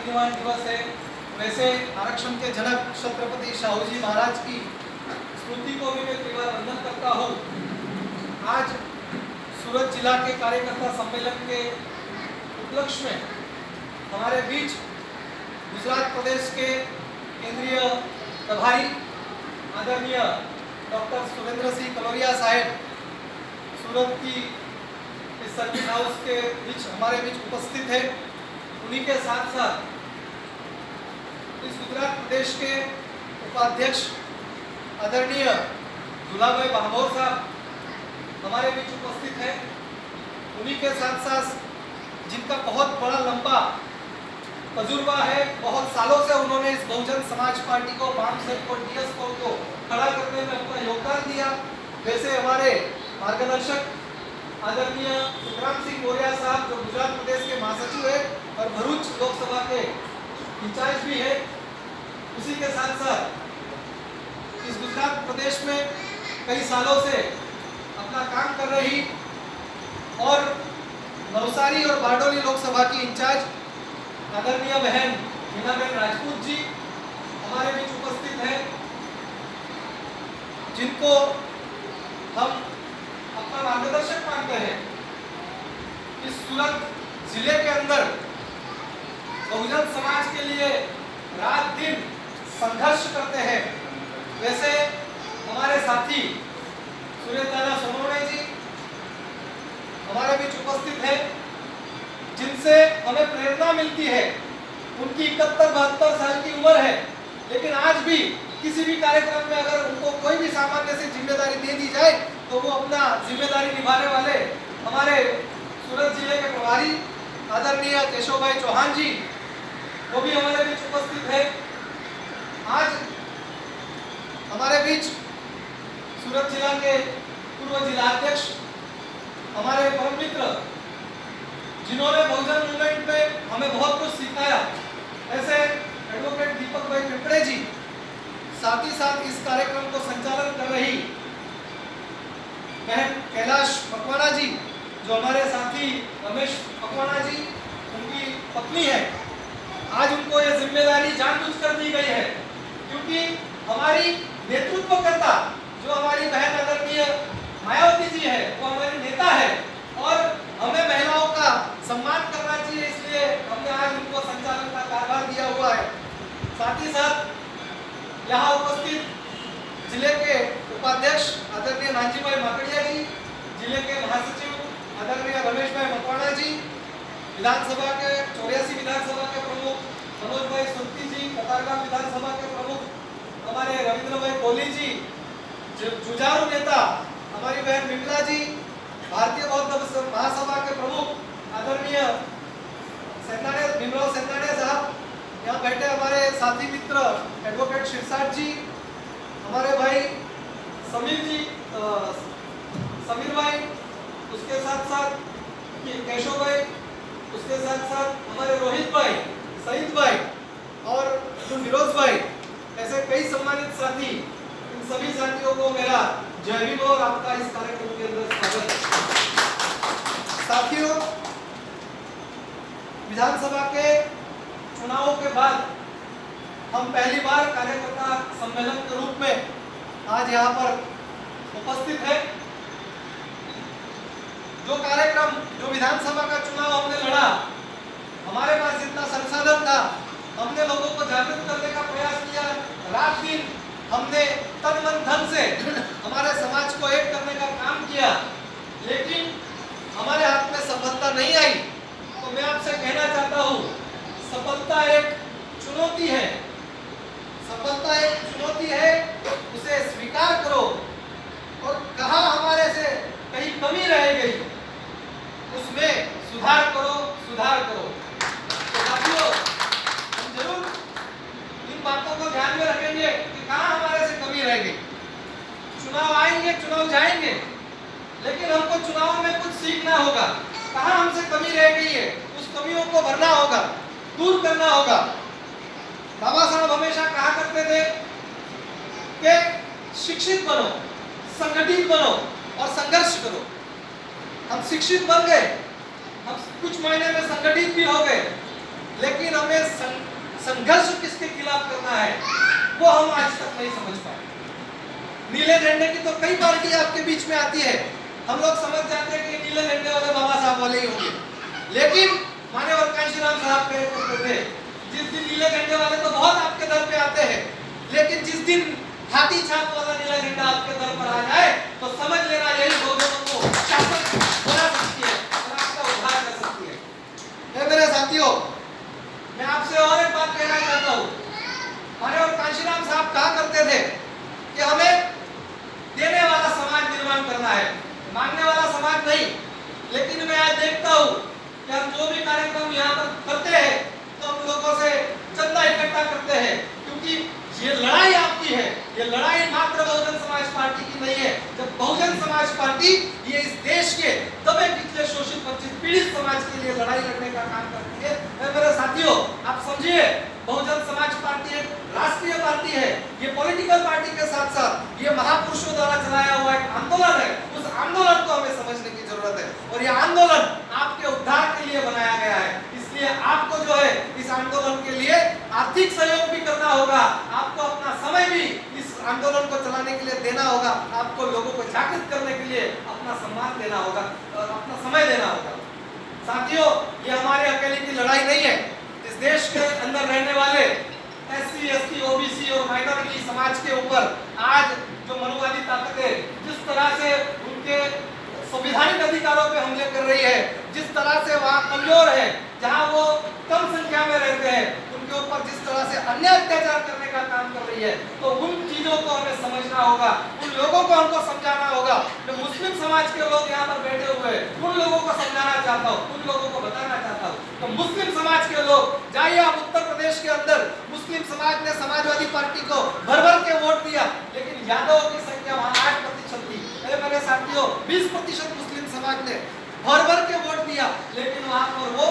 परिनिर्वाण दिवस है, वैसे आरक्षण के जनक छत्रपति शाहूजी महाराज की स्मृति को भी मैं त्रिवार वंदन करता हूँ। आज सूरत जिला के कार्यकर्ता सम्मेलन के उपलक्ष्य में हमारे बीच गुजरात प्रदेश के केंद्रीय प्रभारी आदरणीय डॉक्टर सुरेंद्र सिंह कलोरिया साहेब सूरत की इस सर्किट हाउस के बीच हमारे बीच उपस्थित है। उन्हीं के साथ साथ इस गुजरात प्रदेश के उपाध्यक्ष आदरणीय दुलाभाई भाभोर साहब हमारे बीच उपस्थित है। उन्हीं के साथ साथ जिनका बहुत बड़ा लंबा तजुर्बा है, बहुत सालों से उन्होंने इस बहुजन समाज पार्टी को वाम सेल को डीएस को खड़ा करने में अपना योगदान दिया, वैसे हमारे मार्गदर्शक आदरणीय सुखराम सिंह मौर्य साहब जो गुजरात प्रदेश के महासचिव है और भरूच लोकसभा के इंचार्ज भी है। उसी के साथ साथ इस गुजरात प्रदेश में कई सालों से अपना काम कर रही और नवसारी और बारडोली लोकसभा की इंचार्ज आदरणीय बहन मीनाबेन राजपूत जी हमारे बीच उपस्थित हैं, जिनको हम अपना मार्गदर्शक मानते हैं। इस सूरत जिले के अंदर बहुजन समाज के लिए रात दिन संघर्ष करते हैं। वैसे हमारे साथी सुरेश दादा सोनवणे जी हमारे बीच उपस्थित है, जिनसे हमें प्रेरणा मिलती है। उनकी 71-72 साल की उम्र है, लेकिन आज भी किसी भी कार्यक्रम में अगर उनको कोई भी सामान्य सी जिम्मेदारी दे दी जाए तो वो अपना जिम्मेदारी निभाने वाले हमारे सूरत जिले के प्रभारी आदरणीय केशव भाई चौहान जी वो भी हमारे बीच उपस्थित है। आज हमारे बीच सूरत जिला के पूर्व जिलाध्यक्ष हमारे परम मित्र जिन्होंने बहुजन मूवमेंट में हमें बहुत कुछ सिखाया, ऐसे एडवोकेट दीपक भाई पिपड़े जी, साथ ही साथ इस कार्यक्रम को संचालन कर रही बहन कैलाश पकवाना जी जो हमारे साथी रमेश पकवाना जी उनकी पत्नी है। आज उनको यह जिम्मेदारी जानबूझकर दी गई है, क्योंकि हमारी नेतृत्वकर्ता जो हमारी बहन आदरणीय मायावती जी है वो हमारी नेता है और हमें महिलाओं का सम्मान करना चाहिए, इसलिए हमने आज उनको संचालन का कारभार दिया हुआ है। साथ ही साथ यहाँ उपस्थित जिले के उपाध्यक्ष आदरणीय नानजी भाई माकड़िया जी, जिले के महासचिव आदरणीय रमेश भाई मकवाना जी, विधानसभा के 84 विधानसभा के प्रमुख मनोज भाई सुर्ती जी, कतारगाम विधानसभा के प्रमुख हमारे रविंद्र भाई कोहली जी, जुझारू नेता हमारी बहन विमला जी, भारतीय बौद्ध महासभा के प्रमुख आदरणीय भीमराव सेंदाने साहब, यहाँ बैठे हमारे साथी मित्र एडवोकेट शिरसाट जी, हमारे भाई समीर जी, समीर भाई, उसके साथ साथ केशव भाई, उसके साथ साथ हमारे रोहित भाई, सईद भाई और फिरोज भाई, ऐसे कई सम्मानित साथी, इन सभी साथियों को मेरा जय भीम और आपका इस कार्यक्रम के अंदर स्वागत है। साथियों, विधानसभा के चुनावों के बाद हम पहली बार कार्यकर्ता सम्मेलन के रूप में आज यहाँ पर उपस्थित है। जो कार्यक्रम, जो विधानसभा का चुनाव हमने लड़ा, हमारे पास जितना संसाधन था हमने लोगों को जागरूक करने का प्रयास किया। रात दिन हमने तन मन धन से हमारे समाज को एक करने का काम किया, लेकिन हमारे हाथ में सफलता नहीं आई। तो मैं आपसे कहना चाहता हूँ, सफलता एक चुनौती है, सफलता एक चुनौती है, उसे स्वीकार करो और कहाँ हमारे से कहीं कमी रह गई उसमें सुधार करो, सुधार करो। तो साथियों, हम जरूर इन बातों को ध्यान में रखेंगे कि कहाँ हमारे से कमी रह गई। चुनाव आएंगे, चुनाव जाएंगे, लेकिन हमको चुनाव में कुछ सीखना होगा। कहाँ हमसे कमी रह गई है, उस कमियों को भरना होगा, दूर करना होगा। बाबा साहब हमेशा कहा करते थे कि शिक्षित बनो, संगठित बनो और संघर्ष करो। हम शिक्षित बन गए, हम कुछ महीने में संगठित भी हो गए, लेकिन हमें संघर्ष किसके खिलाफ करना है वो हम आज तक नहीं समझ पाए। नीले झंडे की तो कई पार्टी आपके बीच में आती है, हम लोग समझ जाते हैं कि नीले झंडे वाले बाबा साहब वाले ही होंगे, लेकिन माननीय कांशीराम साहब कहे करते थे जिस दिन नीले झंडे वाले तो बहुत आपके दर पे आते हैं, लेकिन जिस दिन हाथी छाप वाला नीला झंडा आपके दर पर आ जाए तो समझ लेना यही बहुजनों को शासन बना सकती है और आपका उद्धार कर सकती है। मेरे साथियों, मैं आपसे और एक बात कहना चाहता हूँ। माननीय कांशीराम साहब कहा करते थे कि हमें देने वाला समाज निर्माण करना है, मांगने वाला समाज नहीं। लेकिन मैं आज देखता हूँ कि हम जो भी कार्यक्रम यहाँ पर करते हैं तो हम लोगों से चंदा इकट्ठा करते हैं, क्योंकि ये लड़ाई आपकी है, ये लड़ाई मात्र बहुजन समाज पार्टी की नहीं है। जब बहुजन समाज पार्टी ये इस देश के दबे पिछले शोषित वंचित पीड़ित समाज के लिए लड़ाई लड़ने का काम करती है। मेरे साथियों, आप समझिए, बहुजन समाज पार्टी एक राष्ट्रीय पार्टी है, ये पॉलिटिकल पार्टी के साथ साथ ये महापुरुषों द्वारा चलाया हुआ एक आंदोलन है। उस आंदोलन को हमें समझने की जरूरत है और ये आंदोलन आपके उद्धार के लिए बनाया गया है। इसलिए आपको जो है इस आंदोलन के लिए आर्थिक सहयोग भी करना होगा, आपको अपना समय भी इस आंदोलन को चलाने के लिए देना होगा, आपको लोगों को जागृत करने के लिए अपना सम्मान देना होगा और अपना समय देना होगा। साथियों, ये हमारे अकेले की लड़ाई नहीं है। इस देश के अंदर रहने वाले एससी, एसटी, ओबीसी और माइनॉरिटी समाज के ऊपर आज जो मनुवादी ताकतें जिस तरह से उनके संवैधानिक अधिकारों पे हमले कर रही है, जिस तरह से वहाँ कमजोर है, जहाँ वो कम संख्या में रहते हैं, उनके ऊपर जिस तरह से अन्याय अत्याचार करने का काम कर रही है, तो उन चीजों को हमें समझना होगा, उन लोगों को हमको समझाना होगा। जो मुस्लिम समाज के लोग यहाँ पर बैठे हुए हैं, उन लोगों को समझाना चाहता हूँ, उन लोगों को बताना चाहता हूँ तो मुस्लिम समाज के लोग, जाइए आप उत्तर प्रदेश के अंदर, मुस्लिम समाज ने समाजवादी पार्टी को भर के वोट दिया, लेकिन यादवों की संख्या वहाँ 8% थी। मेरे साथियों, 20% मुस्लिम समाज ने भर के वोट दिया, लेकिन वहाँ पर वो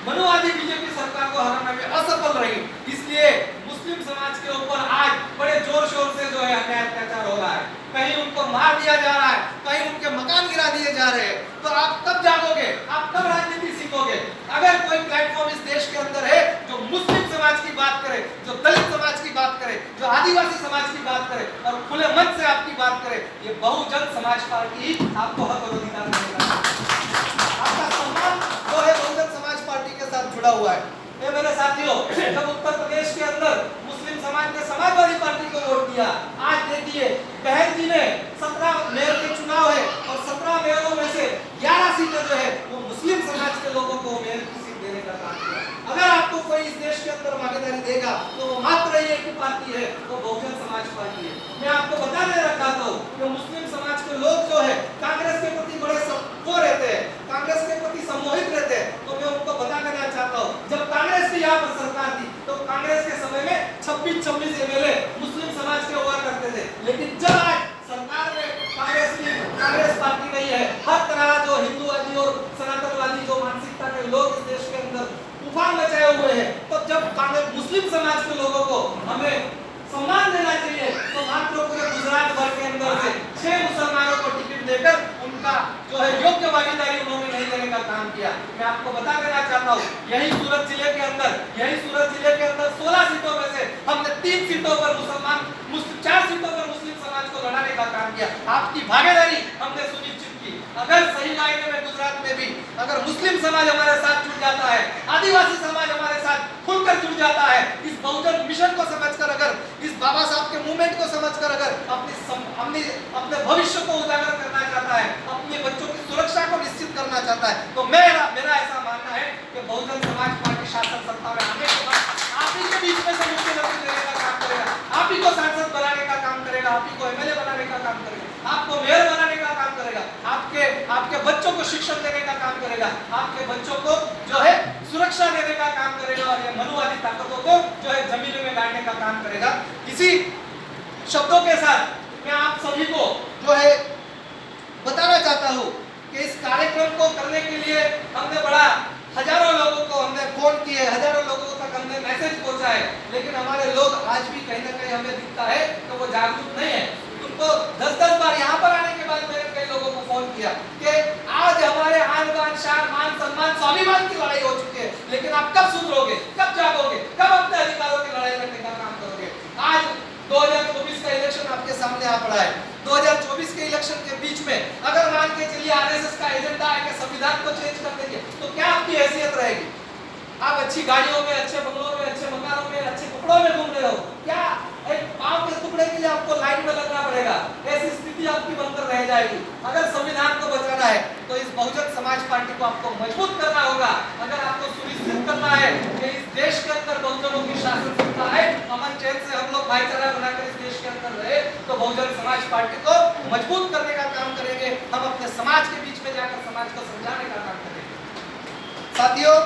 मनुवादी बीजेपी सरकार को हराने में असफल रही। इसलिए मुस्लिम समाज के ऊपर आज बड़े जोर शोर से जो है अन्याय अत्याचार हो रहा है, कहीं उनको मार दिया जा रहा है, कहीं उनके मकान गिरा दिए जा रहे हैं। तो आप कब जागोगे, आप कब राजनीति सीखोगे? अगर कोई प्लेटफॉर्म इस देश के अंदर है जो मुस्लिम समाज की बात करे, जो दलित समाज की बात करे, जो आदिवासी समाज की बात करे और खुले मन से आपकी बात करे, ये बहुजन समाज पार्टी ही आपको हक और अधिकार देगा। आपका सम्मान जो है बहुजन समाज पार्टी के साथ जुड़ा हुआ है। ये मेरे साथियों, जब उत्तर प्रदेश के अंदर मुस्लिम समाज ने समाजवादी पार्टी को वोट दिया, आज देखिए बहन जी ने 17 मेयर के चुनाव है और 17 मेयरों में से 11 सीटें जो है वो मुस्लिम समाज के लोगों को मेयर की सीट देने का काम किया। अगर आपको कोई इस देश के अंदर भागीदारी देगा तो वो मात्र एक ही पार्टी है, वो बहुजन समाज पार्टी है। मैं आपको बताने रखा था कि मुस्लिम समाज के लोग जो है कांग्रेस के प्रति बड़े वो रहते हैं, कांग्रेस के प्रति सम्मोहित रहते हैं। तो मैं उनको बता देना चाहता हूँ, जब कांग्रेस की यहाँ पर सरकार थी तो कांग्रेस के समय में 26-26 एमएलए मुस्लिम समाज के हुआ करते थे, लेकिन जब आज सरकार में कांग्रेस पार्टी नहीं है, हर तरह जो हिंदूवादी और सनातनवादी जो मानसिकता के लोग इस देश के अंदर तूफान मचाए हुए हैं, तो जब कांग्रेस मुस्लिम समाज के लोगों को हमें सम्मान देना चाहिए, तो मात्र पूरे गुजरात भर के अंदर से 6 मुसलमानों को टिकट देकर उनका जो है योग्य भागीदारी उन्होंने नहीं देने का काम किया। मैं आपको बता देना चाहता हूँ, यही सूरत जिले के अंदर 16 सीटों में से हमने 3 सीटों पर 4 सीटों पर मुस्लिम समाज को लड़ाने का काम किया। आपकी भागीदारी हमने सुनिश्चित की। अगर सही मायने में गुजरात में भी अगर मुस्लिम समाज हमारे साथ जुड़ जाता है, आदिवासी समाज हमारे साथ खुलकर जुड़ जाता है, इस बहुजन मिशन को समझकर, अगर इस बाबा साहब के मूवमेंट को समझकर अगर अपने भविष्य को उजागर करना चाहता है, अपने बच्चों की सुरक्षा को निश्चित करना चाहता है, तो मेरा ऐसा मानना है कि बहुजन समाज पार्टी शासन सत्ता में आने के बाद आप ही के बीच में से मुख्यमंत्री देने का काम करेगा, आप ही को सांसद बनाने का काम करेगा, आप ही को एमएलए बनाने का काम करेगा, आपको मेयर बनाने का काम करेगा, आपके बच्चों को शिक्षण देने का काम करेगा, आपके बच्चों को जो है सुरक्षा देने का काम करेगा और ये मनुवादी ताकतों को जो है जमीन में गाड़ने का काम करेगा। इसी शब्दों के साथ मैं आप सभी को जो है बताना चाहता हूँ कि इस कार्यक्रम को करने के लिए हमने हजारों लोगों को हमने फोन किए, हजारों लोगों तक हमने मैसेज पहुंचाए, लेकिन हमारे लोग आज भी कहीं ना कहीं हमें दिखता है तो वो जागरूक नहीं है। उनको 10-10 बार यहाँ पर आने के बाद मैंने कई लोगों को फोन किया कि आज हमारे आन बान शान मान सम्मान स्वाभिमान की लड़ाई हो चुकी है, लेकिन आप कब सुधरोगे, कब जागोगे? अच्छी गाड़ियों में, अच्छे बंगलों में, अच्छे मकानों में, अच्छे कपड़ों में घूम रहे हो, क्या एक पांव के टुकड़े के लिए आपको लाइन में लगना पड़ेगा? ऐसी स्थिति आपकी बनकर रह जाएगी। अगर संविधान को बचाना है तो इस बहुजन समाज पार्टी को आपको मजबूत करना होगा। अगर आपको सुनिश्चित करना है कि इस देश के अंदर बहुजनों की शासन सत्ता है, अमन चैन से हम लोग भाईचारा बनाकर इस देश के अंदर रहे, तो बहुजन समाज पार्टी को मजबूत करने का काम करेंगे। हम अपने समाज के बीच में जाकर समाज को समझाने का काम करेंगे। साथियों,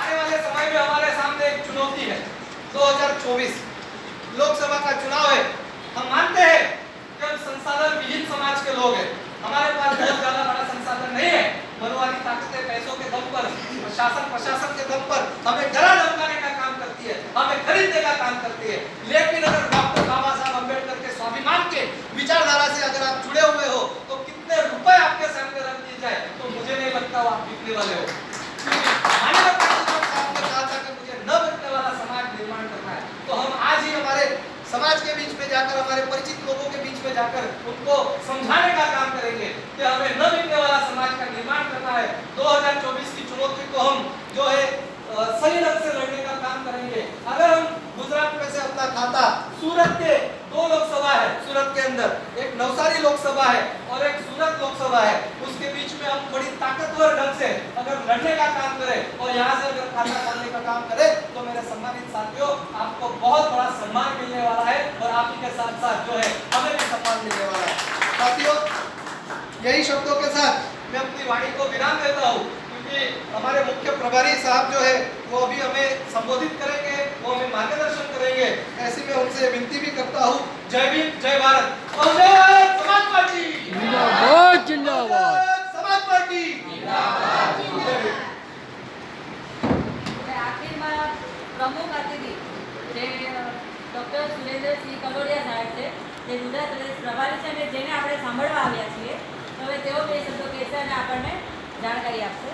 आने वाले समय में हमारे सामने एक चुनौती है। 2024 लोकसभा का चुनाव है। हम मानते हैं कि हम संसाधन विहीन समाज के लोग हैं। हमारे पास बहुत ज्यादा बड़ा संसाधन नहीं है। मनोवादी ताकतें पैसों के दम पर, शासन प्रशासन के दम पर हमें डरा धमकाने का काम करती है, हमें खरीदने का काम करती है। लेकिन अगर डॉक्टर बाबा साहब अम्बेडकर के स्वाभिमान के विचारधारा से अगर आप जुड़े हुए हो तो कितने रुपए आपके सामने रख दिए जाए तो मुझे नहीं लगता वो आप बिकने वाले हो। समाज के बीच में जाकर, हमारे परिचित लोगों के बीच में जाकर उनको समझाने का काम करेंगे कि हमें न बिकने वाला समाज का निर्माण करना है। 2024 की चुनौती को हम जो है सही ढंग से लड़ने का काम करेंगे। अगर हम गुजरात में से अपना खाता, सूरत के 2 लोकसभा है, सूरत के अंदर एक नवसारी लोकसभा है और एक सूरत लोकसभा है, उसके बीच में हम बड़ी ताकतवर ढंग से अगर लड़ने का काम करें और यहाँ से अगर खाता खोलने का काम करें तो मेरे सम्मानित साथियों, आपको बहुत बड़ा सम्मान मिलने वाला है और आप ही के साथ साथ जो है हमें भी सम्मान मिलने वाला है। साथियों, यही शब्दों के साथ मैं अपनी वाणी को विराम देता हूँ, क्योंकि हमारे मुख्य प्रभारी साहब जो है वो अभी हमें संबोधित करेंगे, वो हमें मार्गदर्शन करेंगे। ऐसी मैं उनसे विनती भी करता हूँ। जय भीम, जय भारत और जय समाज पार्टी जिंदाबाद, जिंदाबाद समाज पार्टी जिंदाबाद। आखिर में प्रमुख अतिथि જે ડોક્ટર સુરેન્દ્રસિંહ કલોડિયા સાહેબ છે, જે ગુજરાત પ્રદેશ પ્રભારી છે અને જેને આપણે સાંભળવા આવ્યા છીએ, હવે તેઓ બે શબ્દો કહેશે અને આપણને જાણકારી આપશે।